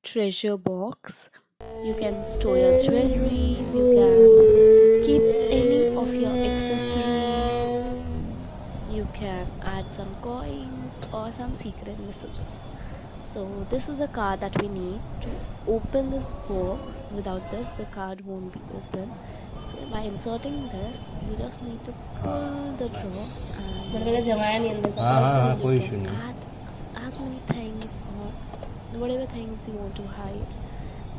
treasure box. You can store your jewelries, you can keep any of your accessories, you can add some coins or some secret messages. So this is a card that we need to open this box. Without this, the card won't be open. So by inserting this, you just need to pull the drawer and हाँ हाँ हाँ कोई you issue can नहीं. add as many things or whatever things you want to hide.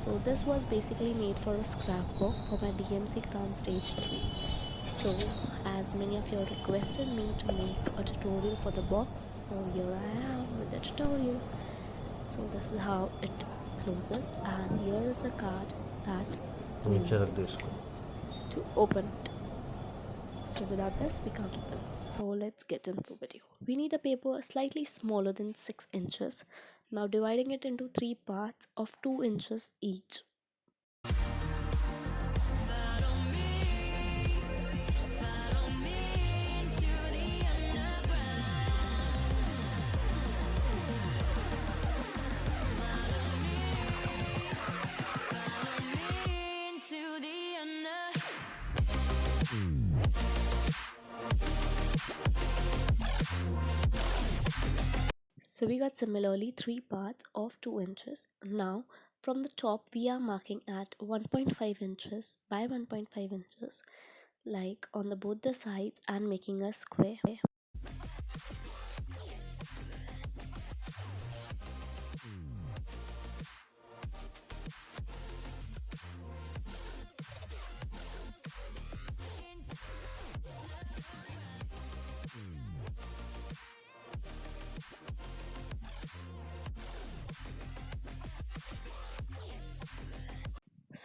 So this was basically made for a scrapbook for my DMC Crown Stage 3. So as many of you requested me to make a tutorial for the box, so here I am with the tutorial. So this is how it closes, and here is the card that we नीचे रख need दे इसको. to open it. So without this we can't open. So let's get into the video. We need a paper slightly smaller than 6 inches. Now dividing it into 3 parts of 2 inches each. So we got similarly 3 parts of 2 inches. Now from the top we are marking at 1.5 inches by 1.5 inches, like on the both the sides, and making a square.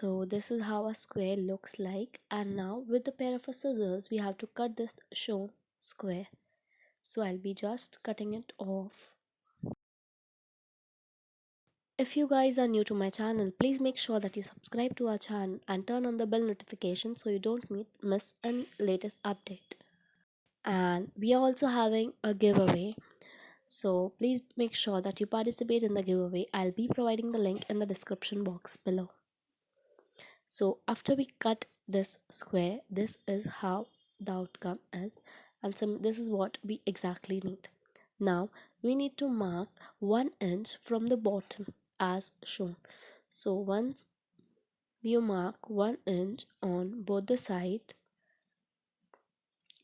So this is how a square looks like, and now with the pair of scissors we have to cut this shown square. So I'll be just cutting it off. If you guys are new to my channel, please make sure that you subscribe to our channel and turn on the bell notification so you don't miss any latest update. And we are also having a giveaway, so please make sure that you participate in the giveaway. I'll be providing the link in the description box below. So after we cut this square, this is how the outcome is, and this is what we exactly need. Now we need to mark 1 inch from the bottom as shown. So once you mark 1 inch on both the sides,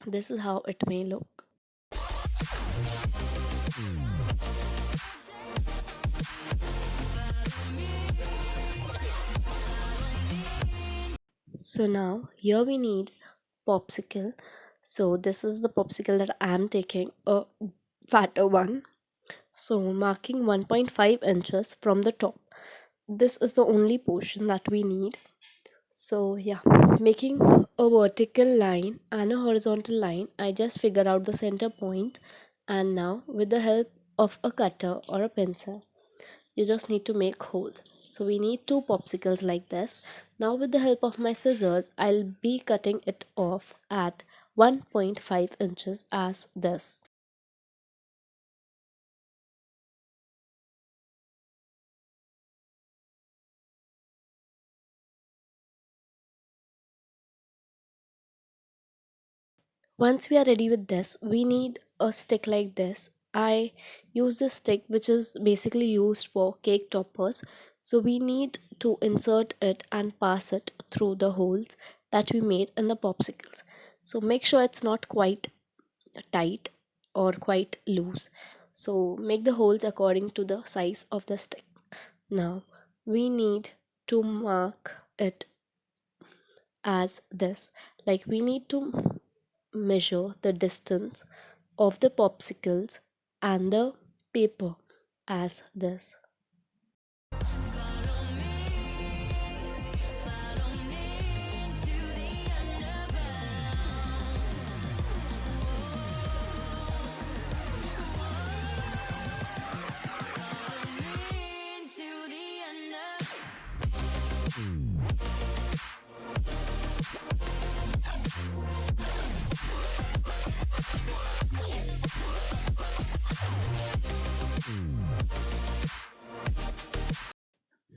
this is how it may look. So now here we need popsicle. So this is the popsicle that I am taking, a fatter one. So marking 1.5 inches from the top. This is the only portion that we need. So yeah, making a vertical line and a horizontal line, I just figured out the center point, and now with the help of a cutter or a pencil, you just need to make holes. So we need 2 popsicles like this. Now with the help of my scissors, I'll be cutting it off at 1.5 inches as this. Once we are ready with this, we need a stick like this. I use this stick which is basically used for cake toppers. So we need to insert it and pass it through the holes that we made in the popsicles. So make sure it's not quite tight or quite loose. So make the holes according to the size of the stick. Now we need to mark it as this, like we need to measure the distance of the popsicles and the paper as this.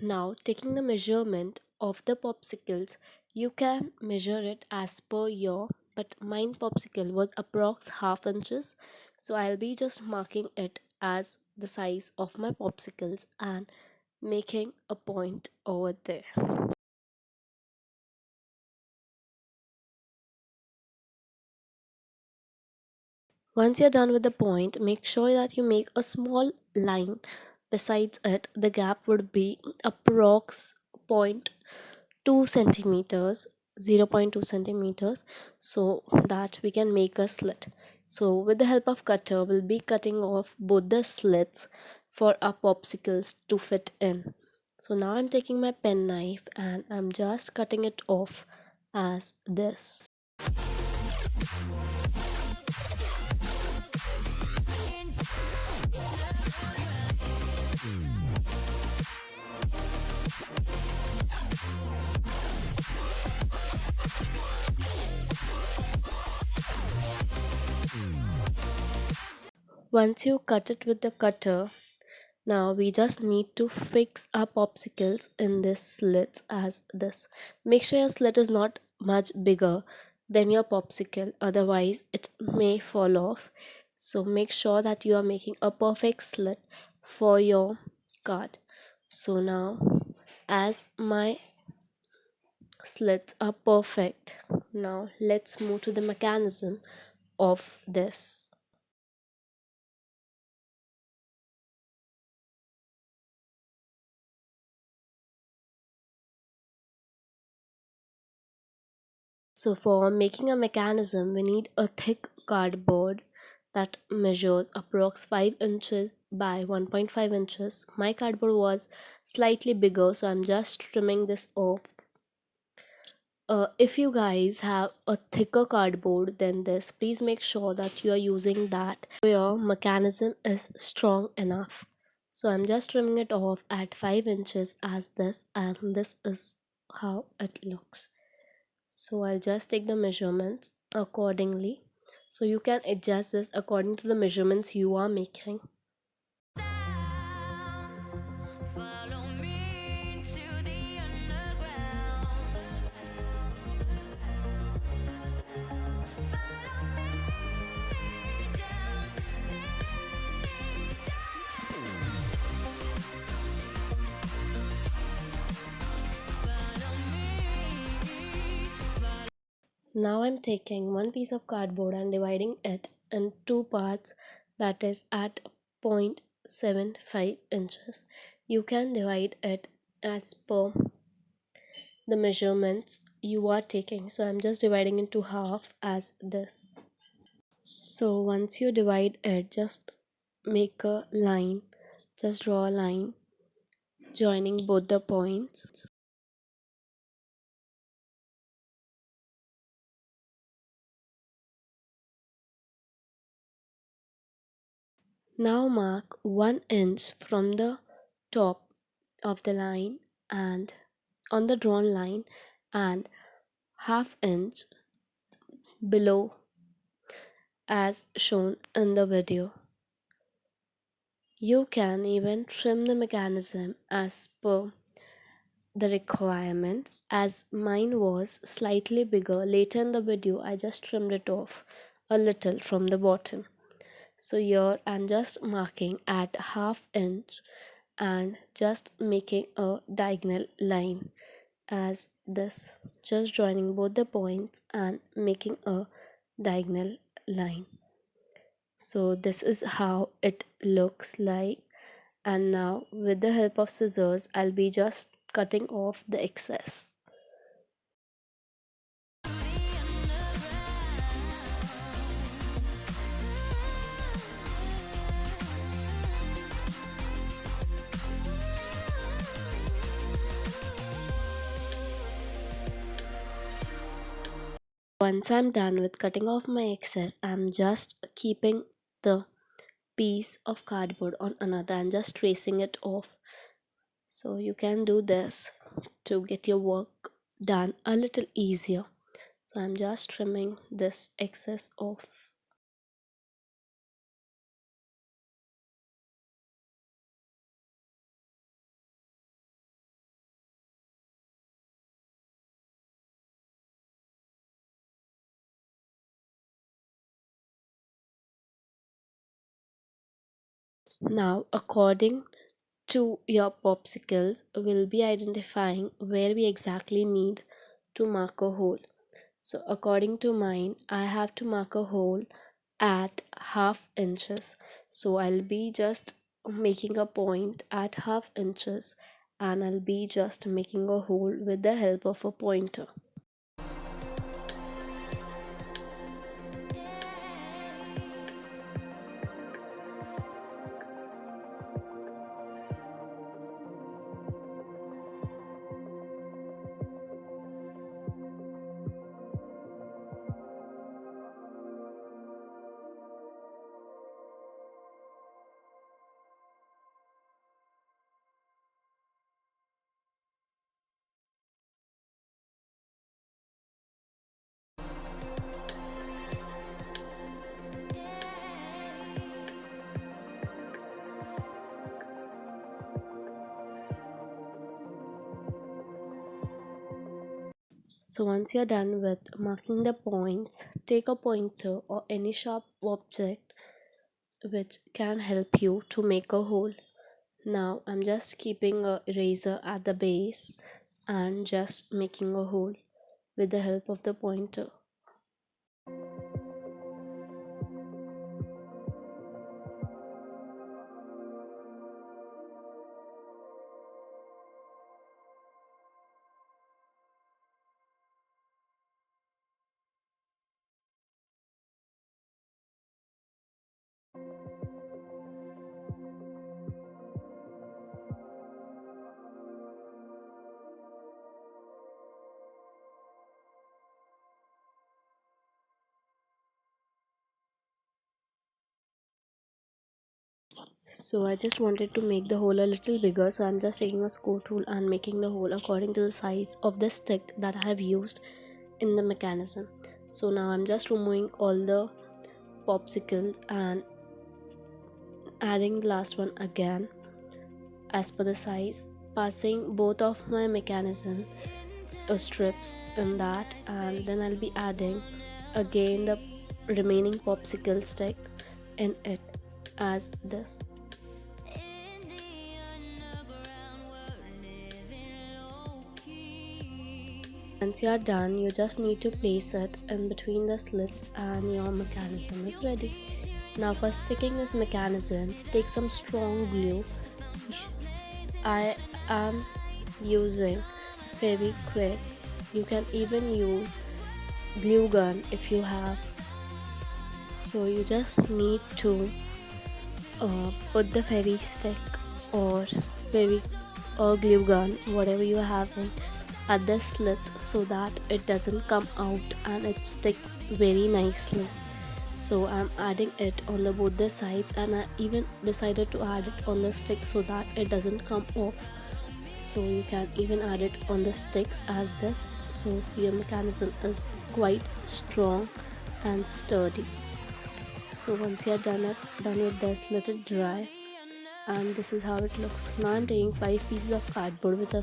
Now, taking the measurement of the popsicles, you can measure it as per your, but mine popsicle was approx half inches. So I'll be just marking it as the size of my popsicles and making a point over there. Once you're done with the point, make sure that you make a small line besides it. The gap would be approx point 2 centimeters, 0.2 centimeters, so that we can make a slit. So with the help of cutter, we'll be cutting off both the slits for our popsicles to fit in. So now I'm taking my pen knife and I'm just cutting it off as this. Once you cut it with the cutter, now we just need to fix our popsicles in this slits as this. Make sure your slit is not much bigger than your popsicle, otherwise it may fall off. So make sure that you are making a perfect slit for your card. So now, as my slits are perfect, now let's move to the mechanism of this. So for making a mechanism, we need a thick cardboard that measures approx 5 inches by 1.5 inches. My cardboard was slightly bigger, so I'm just trimming this off. If you guys have a thicker cardboard than this, please make sure that you are using that. Your mechanism is strong enough. So I'm just trimming it off at 5 inches as this, and this is how it looks. So I'll just take the measurements accordingly. So you can adjust this according to the measurements you are making. Follow me to the underground. Follow me down, follow me. Now I'm taking one piece of cardboard and dividing it in two parts, that is at 0.75 inches. You can divide it as per the measurements you are taking. So I'm just dividing into half as this. So once you divide it, just make a line, just draw a line joining both the points. Now mark 1 inch from the top of the line and on the drawn line, and half inch below as shown in the video. You can even trim the mechanism as per the requirement. As mine was slightly bigger, later in the video I just trimmed it off a little from the bottom. So here I'm just marking at half inch and just making a diagonal line as this, just joining both the points and making a diagonal line. So this is how it looks like, and now with the help of scissors I'll be just cutting off the excess. Once I'm done with cutting off my excess, I'm just keeping the piece of cardboard on another and just tracing it off. So you can do this to get your work done a little easier. So I'm just trimming this excess off. Now, according to your popsicles, we'll be identifying where we exactly need to mark a hole. So according to mine, I have to mark a hole at half inches. So I'll be just making a point at half inches, and I'll be just making a hole with the help of a pointer. So once you're done with marking the points, take a pointer or any sharp object which can help you to make a hole. Now I'm just keeping a eraser at the base and just making a hole with the help of the pointer. So I just wanted to make the hole a little bigger, so I'm just taking a screw tool and making the hole according to the size of the stick that I have used in the mechanism. So now I'm just removing all the popsicles and adding the last one again as per the size, passing both of my mechanism strips in that, and then I'll be adding again the remaining popsicle stick in it as this. Once you are done, you just need to place it in between the slits and your mechanism is ready. Now for sticking this mechanism, take some strong glue. I am using very quick. You can even use glue gun if you have. So you just need to put the fairy stick or fairy or glue gun, whatever you are having, at the slit so that it doesn't come out and it sticks very nicely. So I'm adding it on the both the sides, and I even decided to add it on the stick so that it doesn't come off. So you can even add it on the sticks as this, so your mechanism is quite strong and sturdy. So once you're done with this, let it dry, and this is how it looks. Now I'm taking 5 pieces of cardboard which are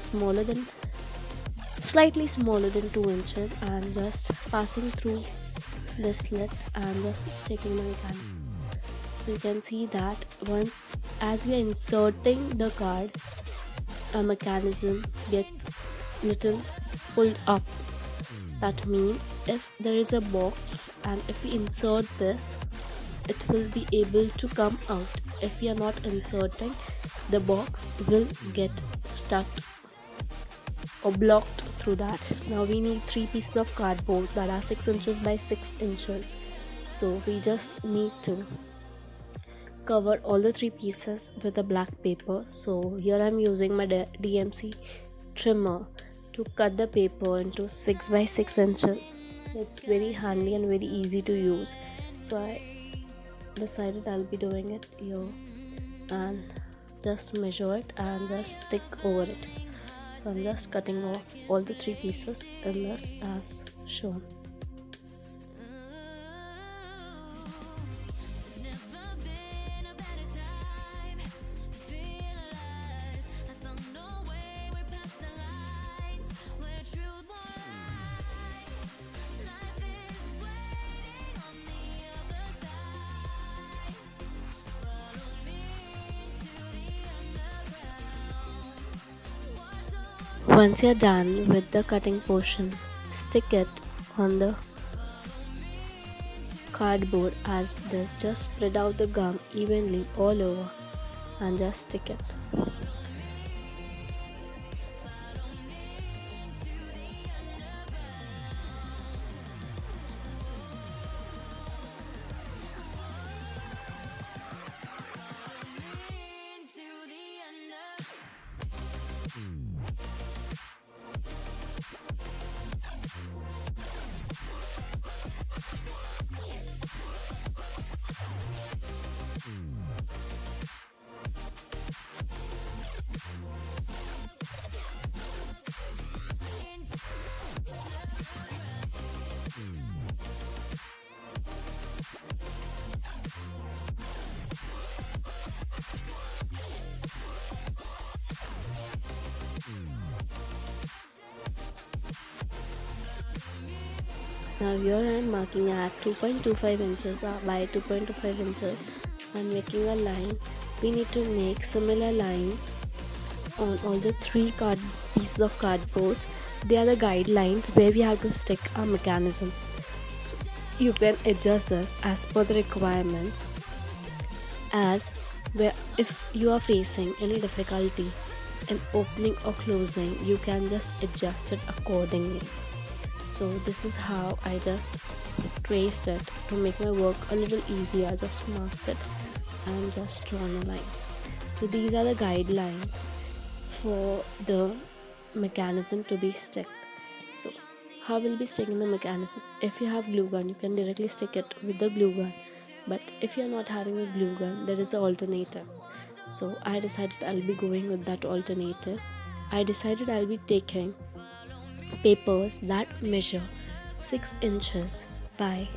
slightly smaller than 2 inches, and just passing through the slit and just taking my mechanism. So you can see that once as we are inserting the card, a mechanism gets little pulled up. That means if there is a box and if we insert this, it will be able to come out. If we are not inserting, the box will get stuck or blocked through that. Now we need 3 pieces of cardboard that are 6 inches by 6 inches. So we just need to cover all the 3 pieces with a black paper. So here I'm using my DMC trimmer to cut the paper into 6 by 6 inches. It's very handy and very easy to use. So I decided I'll be doing it here and just measure it and just stick over it. So I'm just cutting off all the 3 pieces in this as shown. Once you're done with the cutting portion, stick it on the cardboard as this. Just spread out the gum evenly all over and just stick it. Now here I am marking at 2.25 inches by 2.25 inches and making a line. We need to make similar line on all the three pieces of cardboard. They are the guidelines where we have to stick our mechanism. So you can adjust this as per the requirements, as where if you are facing any difficulty in opening or closing, you can just adjust it accordingly. So this is how I just traced it to make my work a little easier. Just marked it and just drawn a line. So these are the guidelines for the mechanism to be stuck. So how will be sticking the mechanism? If you have glue gun, you can directly stick it with the glue gun. But if you are not having a glue gun, there is an alternative. So I decided I'll be going with that alternative. I decided I'll be taking papers that measure 6 inches by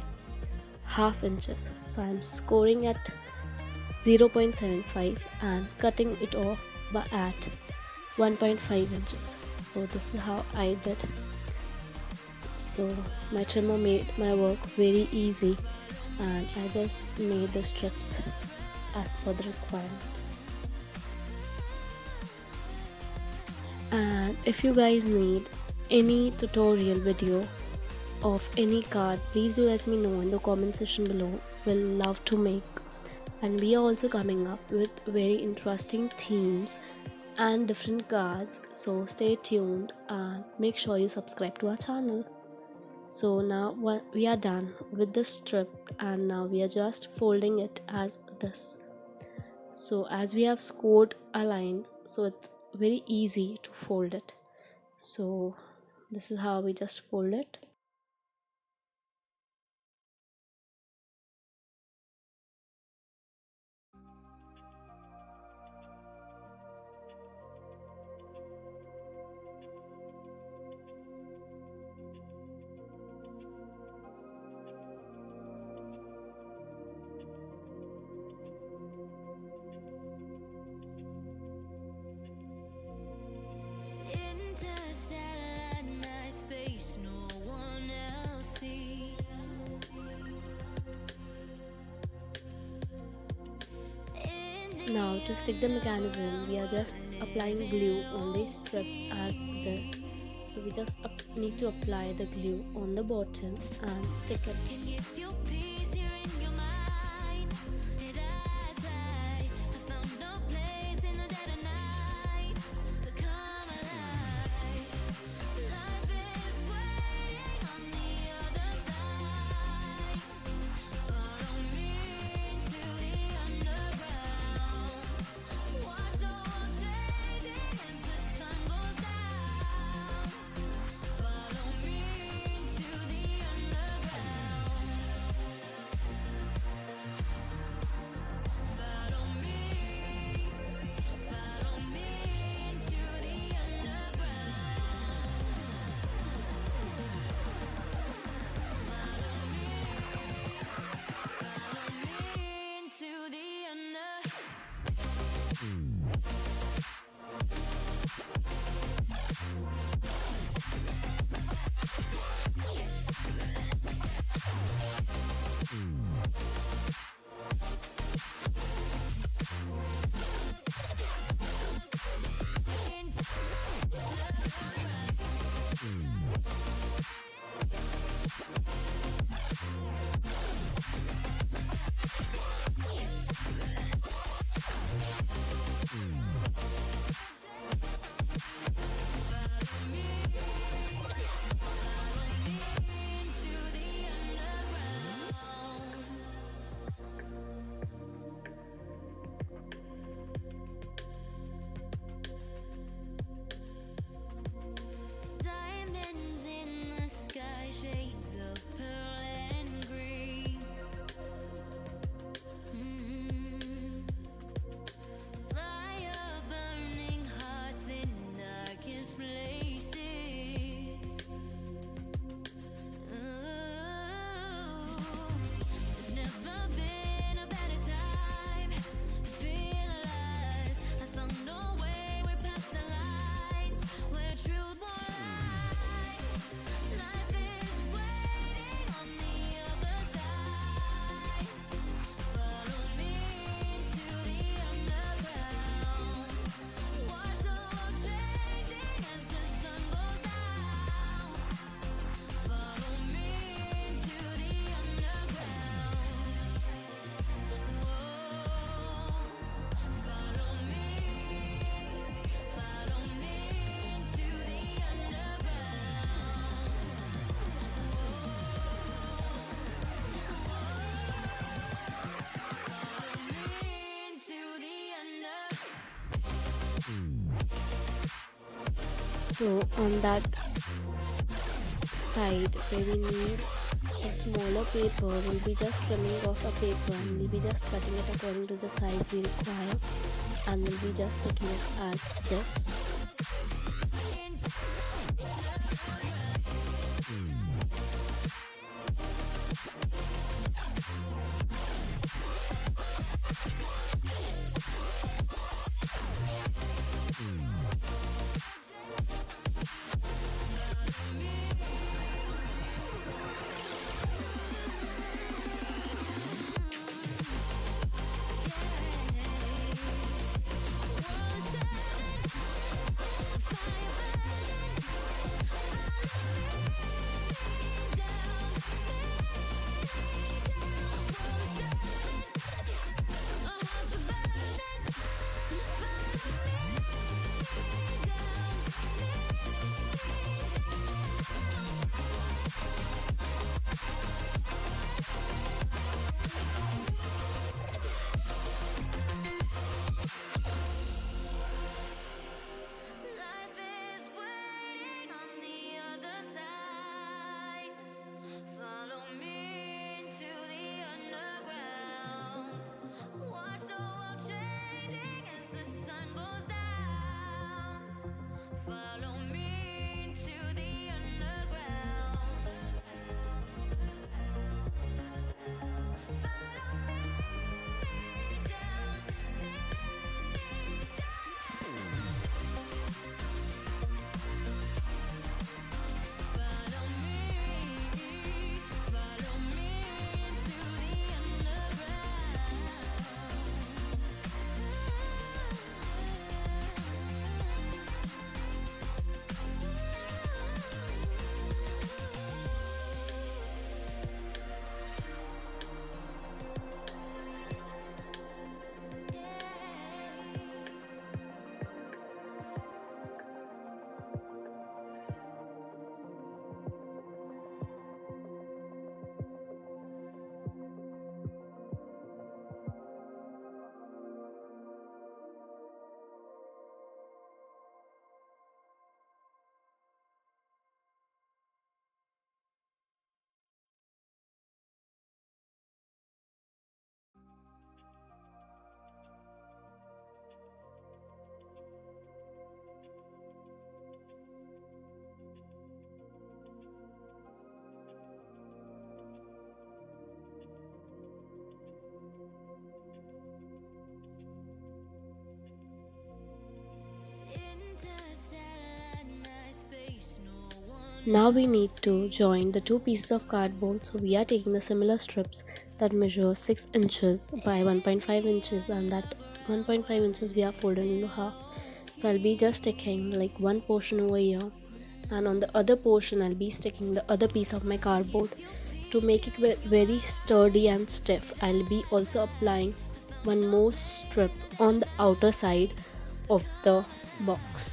half inches. So I'm scoring at 0.75 and cutting it off at 1.5 inches. So this is how I did. So my trimmer made my work very easy and I just made the strips as per the requirement. And if you guys need any tutorial video of any card, please do let me know in the comment section below. We'll love to make, and we are also coming up with very interesting themes and different cards, so stay tuned and make sure you subscribe to our channel. So now we are done with the strip and now we are just folding it as this. So as we have scored our lines, so it's very easy to fold it. So this is how we just fold it. Now to stick the mechanism, we are just applying glue on these strips as this. So we just need to apply the glue on the bottom and stick it. So on that side where we need a smaller paper, we'll be just trimming off a paper and we'll be just cutting it according to the size we require, and we'll be just sticking it as this. Now we need to join the two pieces of cardboard, so we are taking the similar strips that measure 6 inches by 1.5 inches, and that 1.5 inches we are folded into half. So I'll be just sticking like one portion over here, and on the other portion I'll be sticking the other piece of my cardboard. To make it very sturdy and stiff, I'll be also applying one more strip on the outer side of the box.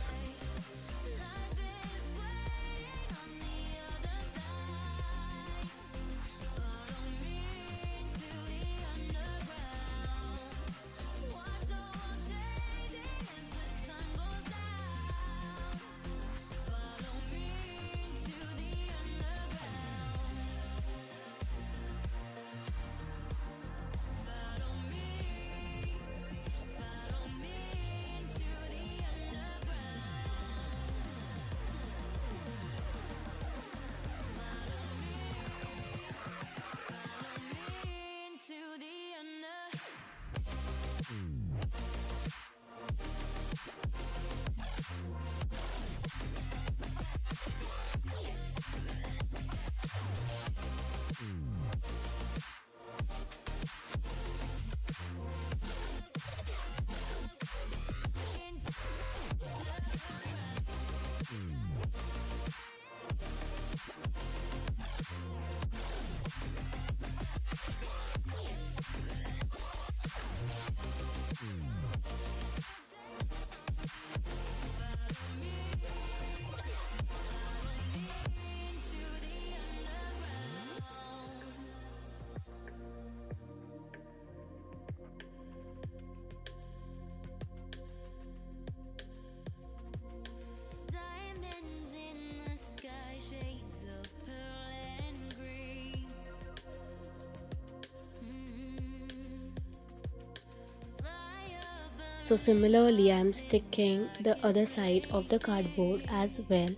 So similarly, I'm sticking the other side of the cardboard as well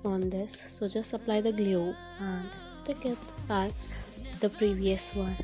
on this. So just apply the glue and stick it as the previous one.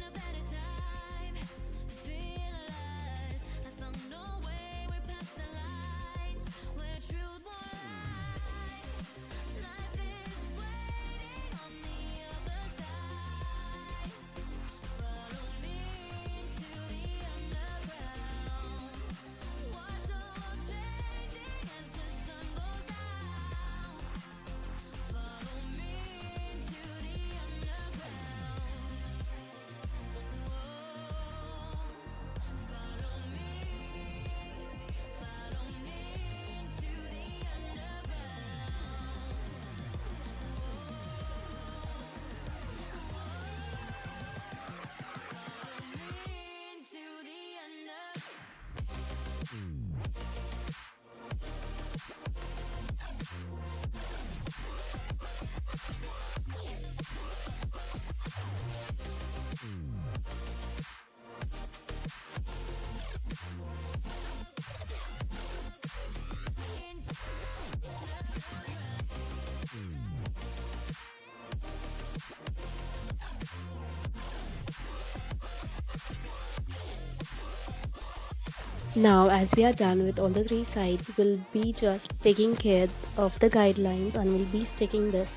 Now, as we are done with all the three sides, we'll be just taking care of the guidelines and we'll be sticking this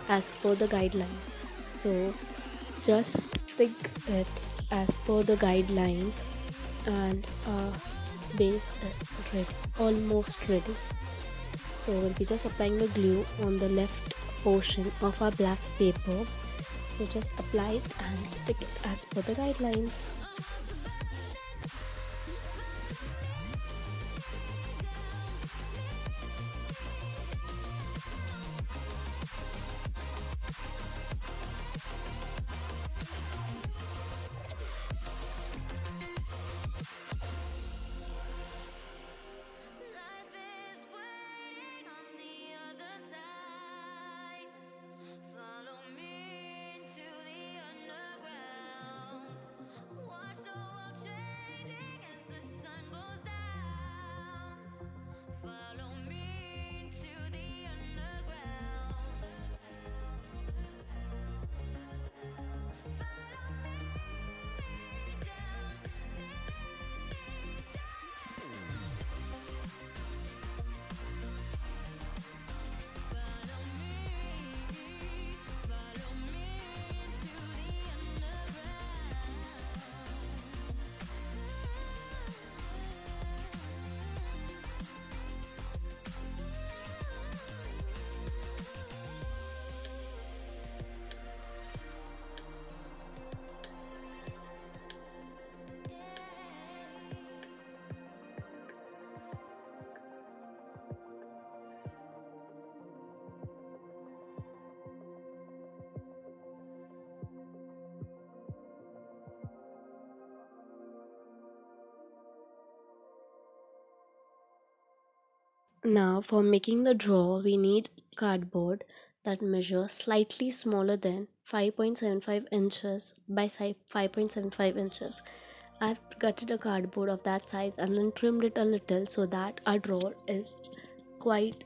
as per the guidelines. So, just stick it as per the guidelines and our base is ready, almost ready. So, we'll be just applying the glue on the left portion of our black paper. So, just apply it and stick it as per the guidelines. Now for making the drawer we need cardboard that measures slightly smaller than 5.75 inches by 5.75 inches. I've cutted a cardboard of that size and then trimmed it a little so that our drawer is quite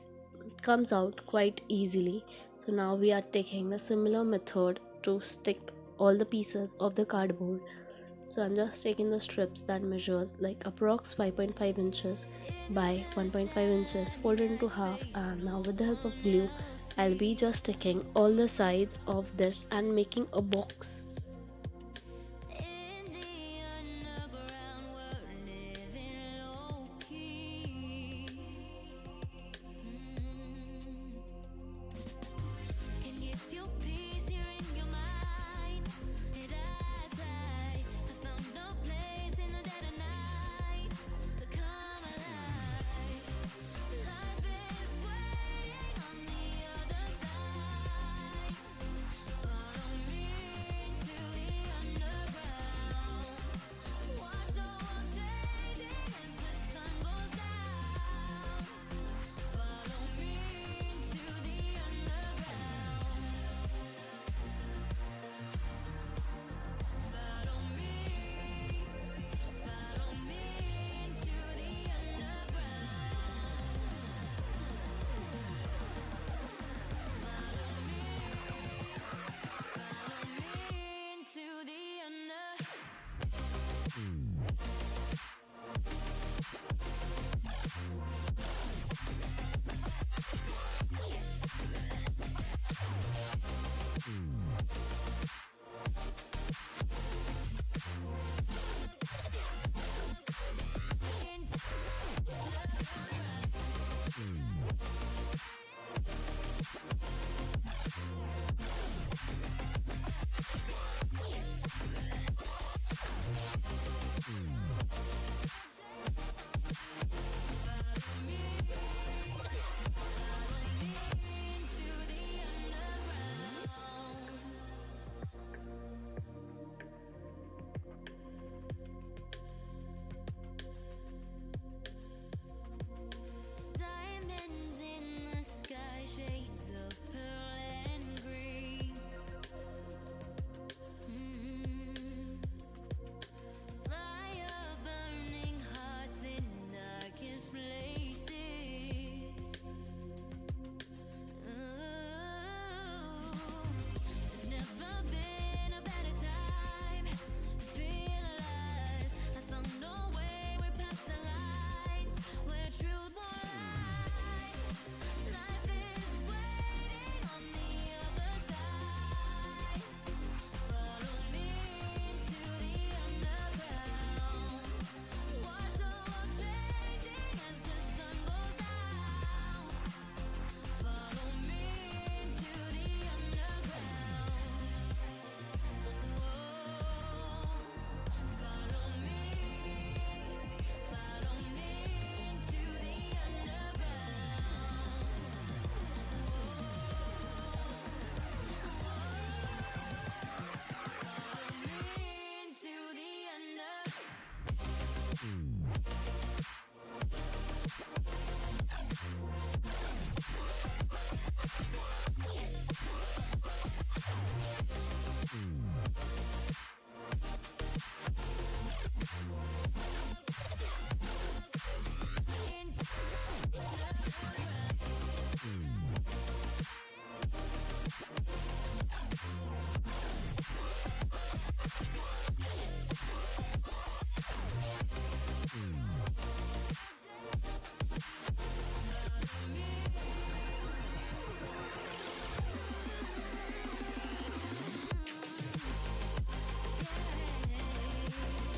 comes out quite easily. So now we are taking a similar method to stick all the pieces of the cardboard. So I'm just taking the strips that measures like approx 5.5 inches by 1.5 inches, folded into half, and now with the help of glue I'll be just sticking all the sides of this and making a box.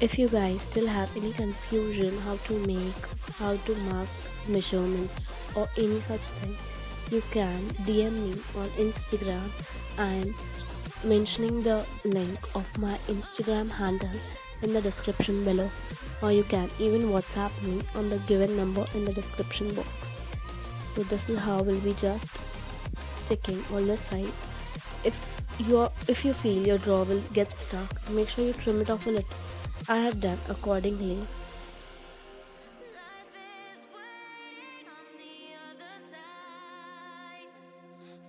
If you guys still have any confusion how to mark measurements or any such thing, you can DM me on Instagram. I'm mentioning the link of my Instagram handle in the description below, or you can even WhatsApp me on the given number in the description box. So this is how we'll be just sticking on the side. If if you feel your draw will get stuck, make sure you trim it off a little. I have done accordingly. Life is waiting on the other side.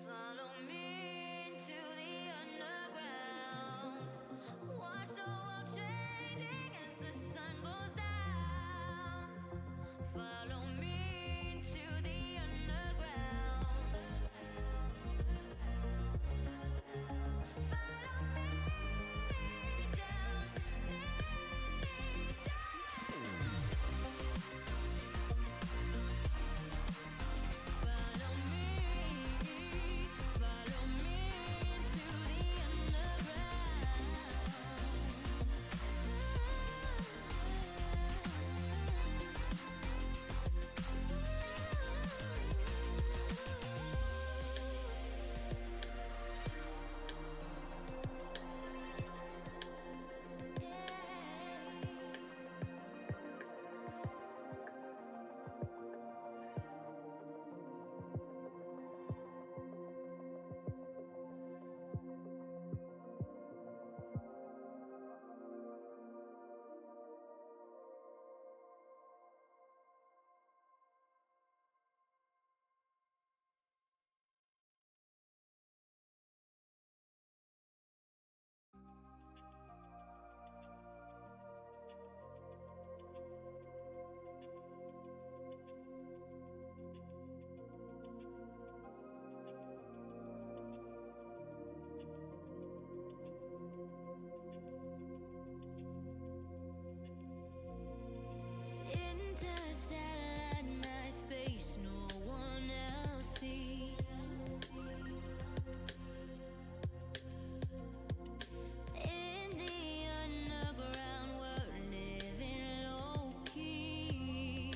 Follow me into the underground. Watch the world changing as the sun goes down. Follow me into the underground. Follow me down, me down. Follow me into the underground. Interstellar night space, no one else sees. In the underground, we're living low key.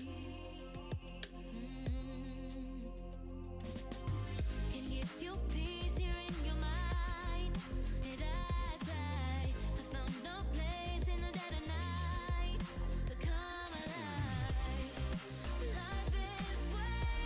Can give you peace here in your mind. And I found no place in the dead of night to come alive. Life is waiting.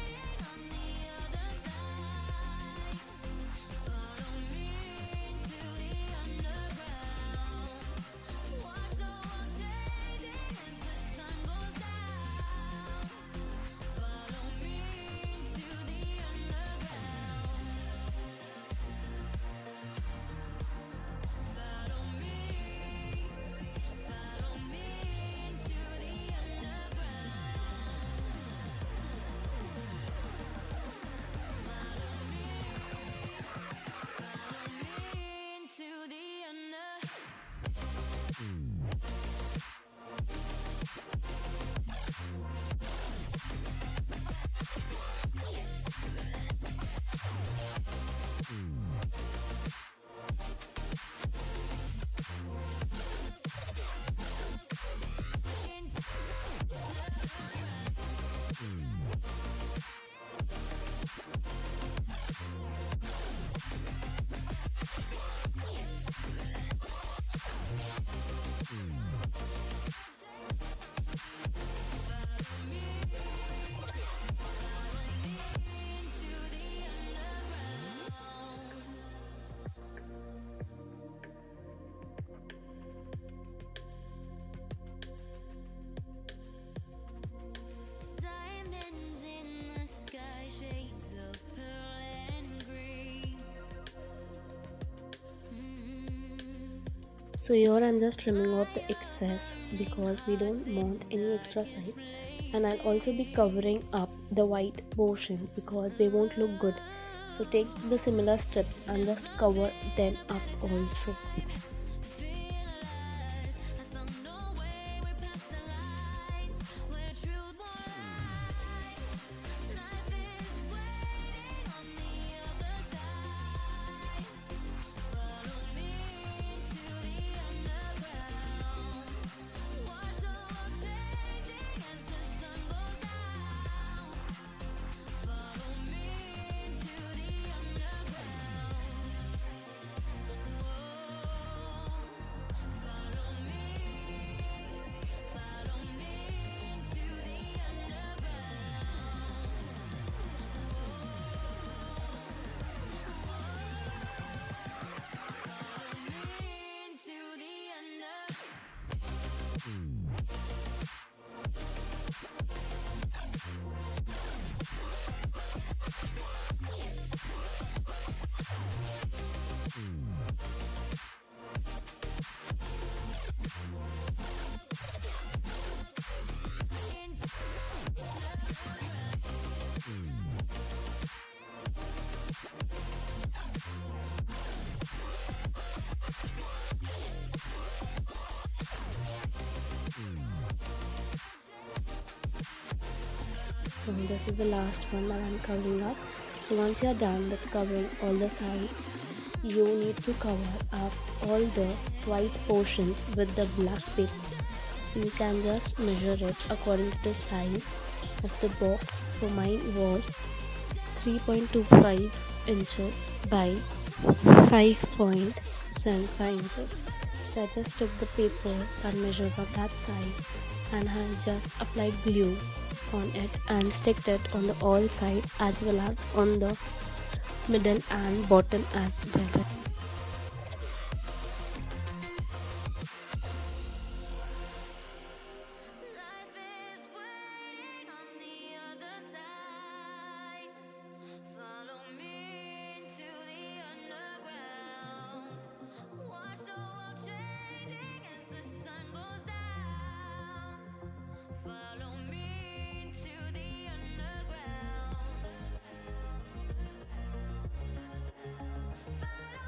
So here I'm just trimming off the excess because we don't want any extra side. And I'll also be covering up the white portions because they won't look good. So take the similar strips and just cover them up also. So this is the last one that I'm covering up. So once you're done with covering all the sides, you need to cover up all the white portions with the black paper. So you can just measure it according to the size of the box. So mine was 3.25 inches by 5.75 inches. So I just took the paper and measured up that size and I just applied glue on it and sticked it on the all side as well as on the middle and bottom as well. Life is waiting on the other side. Follow me into the underground. Watch the world changing as the sun goes down. Follow me into the underground. Follow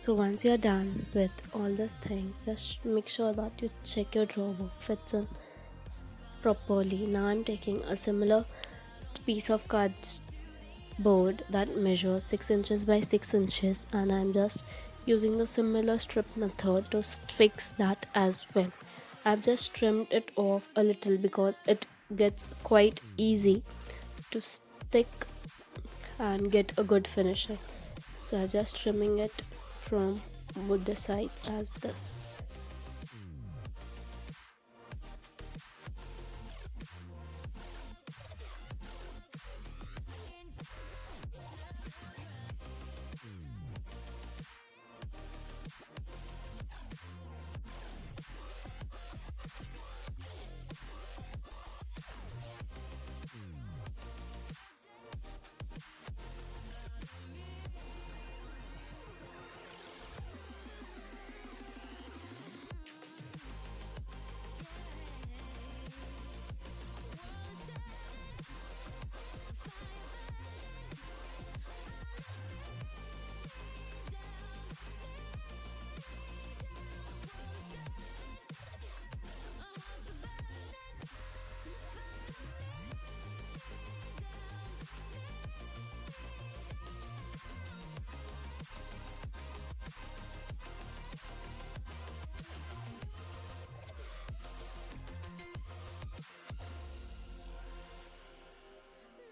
So once you're done with all this thing, just make sure that you check your drawer fits in properly. Now I'm taking a similar piece of cardboard that measures 6 inches by 6 inches, and I'm just using the similar strip method to fix that as well. I've just trimmed it off a little because it gets quite easy to stick and get a good finishing. So I'm just trimming it from both the sides as this.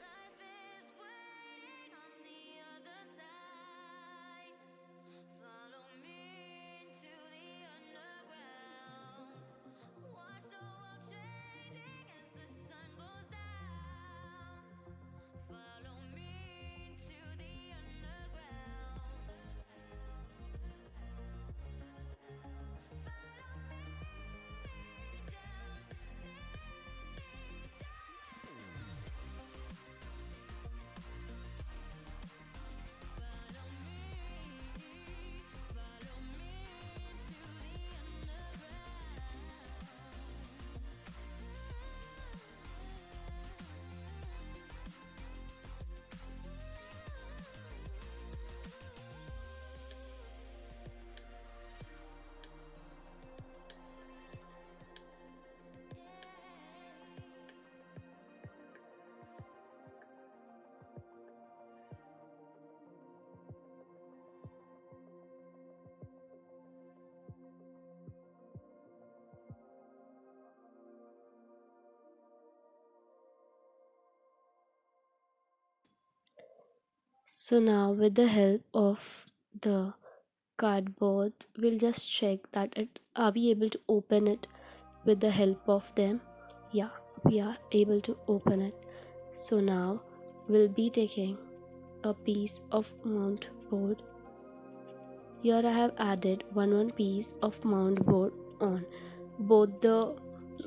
Life is waiting on the other side. Follow me into the underground. Watch the world changing as the sun goes down. Follow me into the underground. So now with the help of the cardboard, we'll just check that it are we able to open it with the help of them. Yeah, we are able to open it. So now we'll be taking a piece of mount board. Here I have added one piece of mount board on both the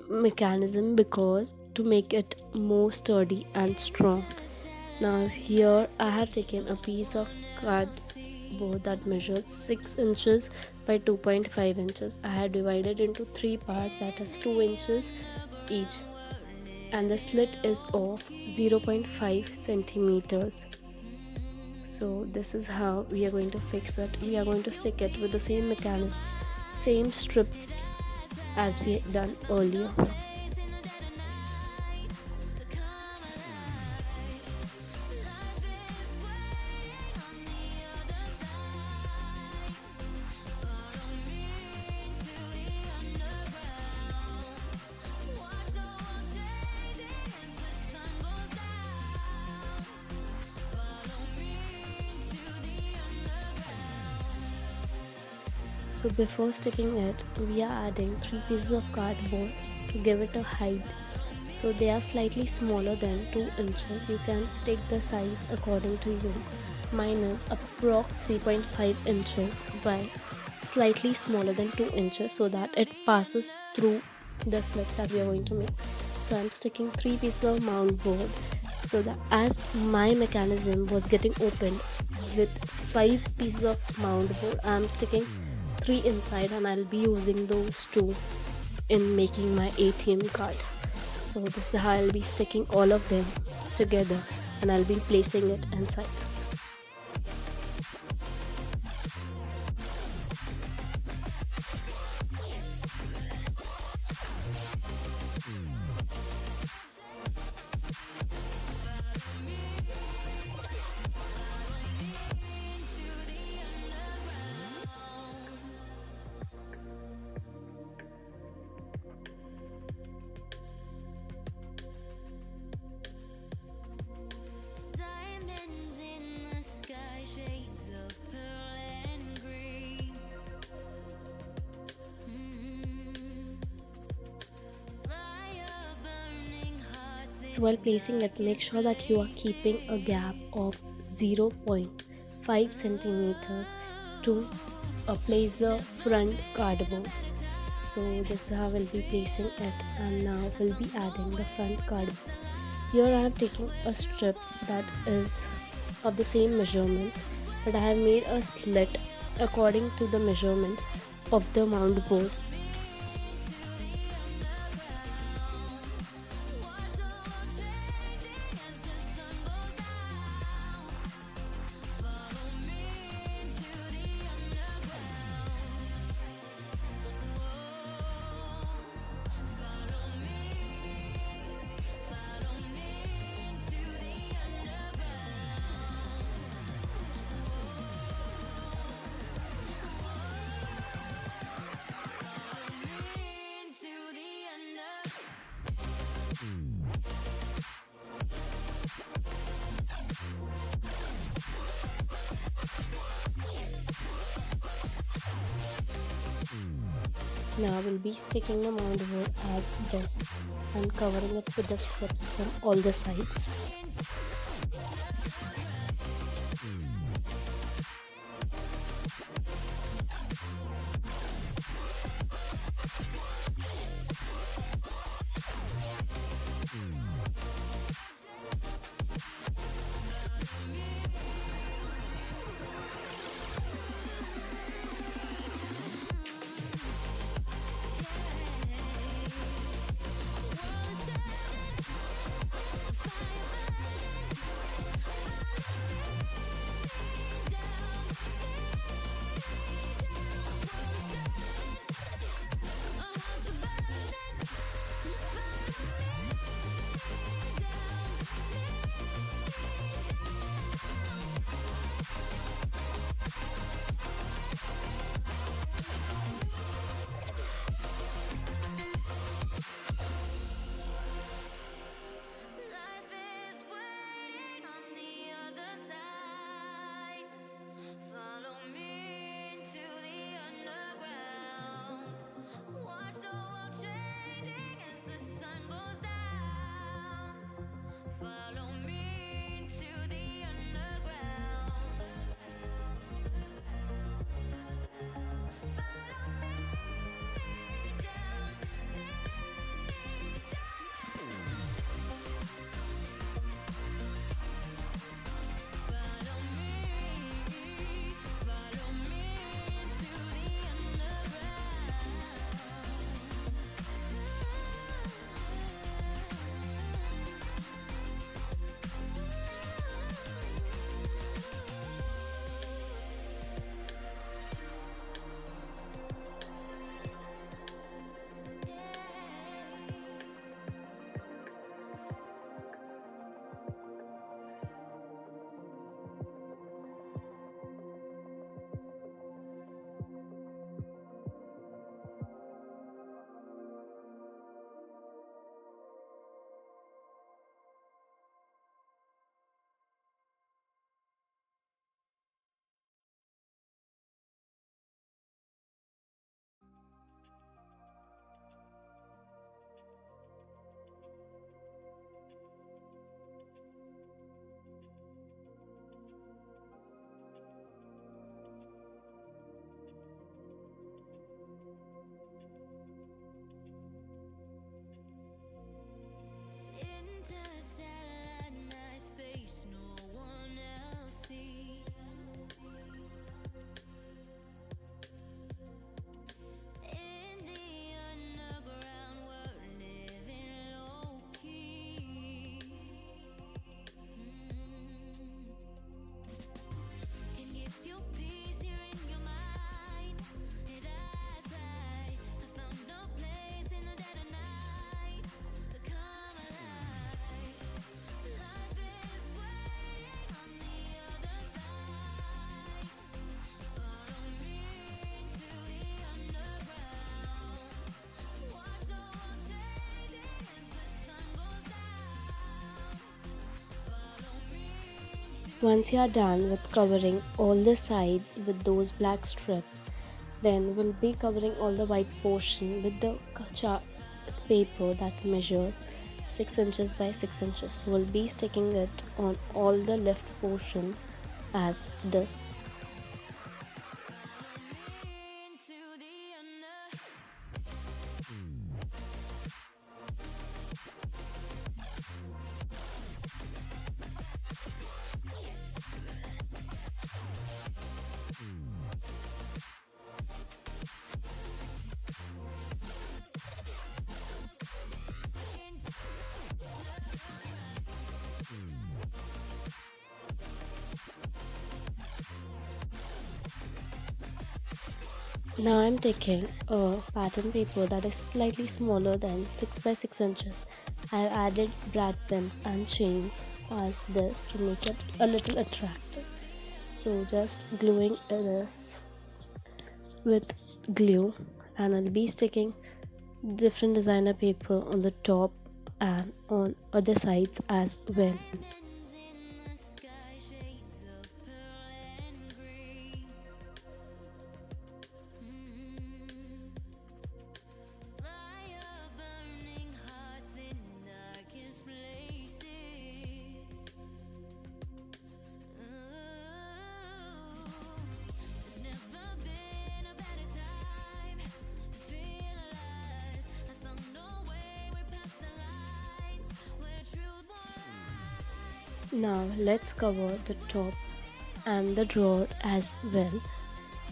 mechanism because to make it more sturdy and strong. Now here I have taken a piece of cardboard that measures 6 inches by 2.5 inches. I have divided into 3 parts, that is 2 inches each, and the slit is of 0.5 centimeters. So this is how we are going to fix it. We are going to stick it with the same mechanism, same strips as we had done earlier. So before sticking it, we are adding 3 pieces of cardboard to give it a height. So they are slightly smaller than 2 inches. You can take the size according to you. Mine is approx 3.5 inches by slightly smaller than 2 inches so that it passes through the slit that we are going to make. So I'm sticking 3 pieces of mount board so that as my mechanism was getting opened with 5 pieces of mount board, I'm sticking 3 inside and I'll be using those 2 in making my ATM card. So this is how I'll be sticking all of them together and I'll be placing it inside. So while placing it, make sure that you are keeping a gap of 0.5 centimeters to place the front cardboard. So this is how we'll be placing it, and now we'll be adding the front cardboard. Here I am taking a strip that is of the same measurement, but I have made a slit according to the measurement of the mount board. Now we'll be sticking the mount board as this and covering it with the strips from all the sides. Life is waiting on the other side. Follow me into the underground. Watch the world changing as the sun goes down. Follow me into the underground. Follow me down, follow me into the interstellar night space no one else sees. In the underground, we're living low key. Can give you peace here in your mind. And I found no place in the dead of night to come alive. Life is waiting on the other side. Follow me into the underground. Watch the world changing as the sun goes down. Follow me into Once you are done with covering all the sides with those black strips, then we'll be covering all the white portion with the chart paper that measures 6 inches by 6 inches. So we'll be sticking it on all the left portions as this. into the under. Now I'm taking a pattern paper that is slightly smaller than 6 by 6 inches. I've added brad pins and chains as this to make it a little attractive. So just gluing this with glue, and I'll be sticking different designer paper on the top and on other sides as well. Diamonds in the sky, shades of pearl and green. Fire burning hearts in darkest places. There's never been a better time to feel alive. I found no way, we're past the lines where truth won't lie. Now let's cover the top and the drawer as well.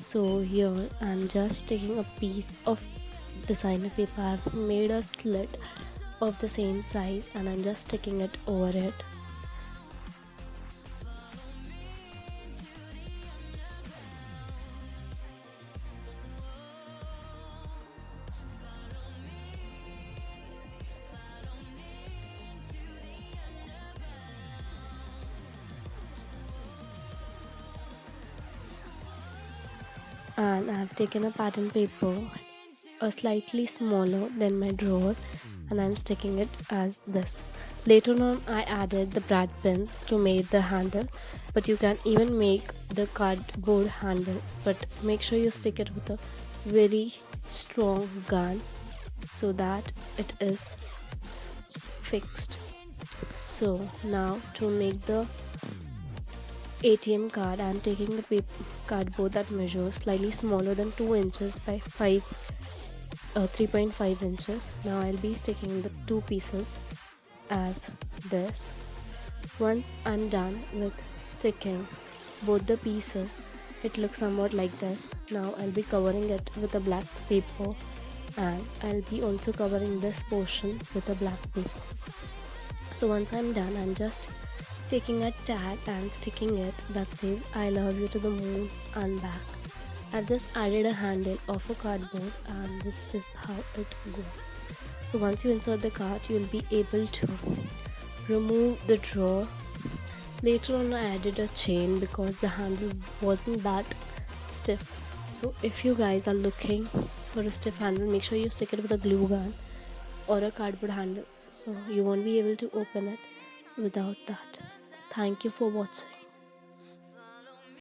So here I'm just taking a piece of designer paper. I've made a slit of the same size and I'm just sticking it over it. And I've taken a pattern paper a slightly smaller than my drawer and I'm sticking it as this. Later on I added the brad pins to make the handle, but you can even make the cardboard handle, but make sure you stick it with a very strong gun so that it is fixed. So now to make the ATM card, I'm taking the cardboard that measures slightly smaller than 2 inches by 3.5 inches. Now I'll be sticking the two pieces as this. Once I'm done with sticking both the pieces, it looks somewhat like this. Now I'll be covering it with a black paper, and I'll be also covering this portion with a black paper. So once I'm done, I'm just taking a tag and sticking it that says I love you to the moon and back. I've just added a handle of a cardboard and this is how it goes. So once you insert the card, you'll be able to remove the drawer. Later on I added a chain because the handle wasn't that stiff. So if you guys are looking for a stiff handle, make sure you stick it with a glue gun or a cardboard handle, so you won't be able to open it without that. Thank you for watching.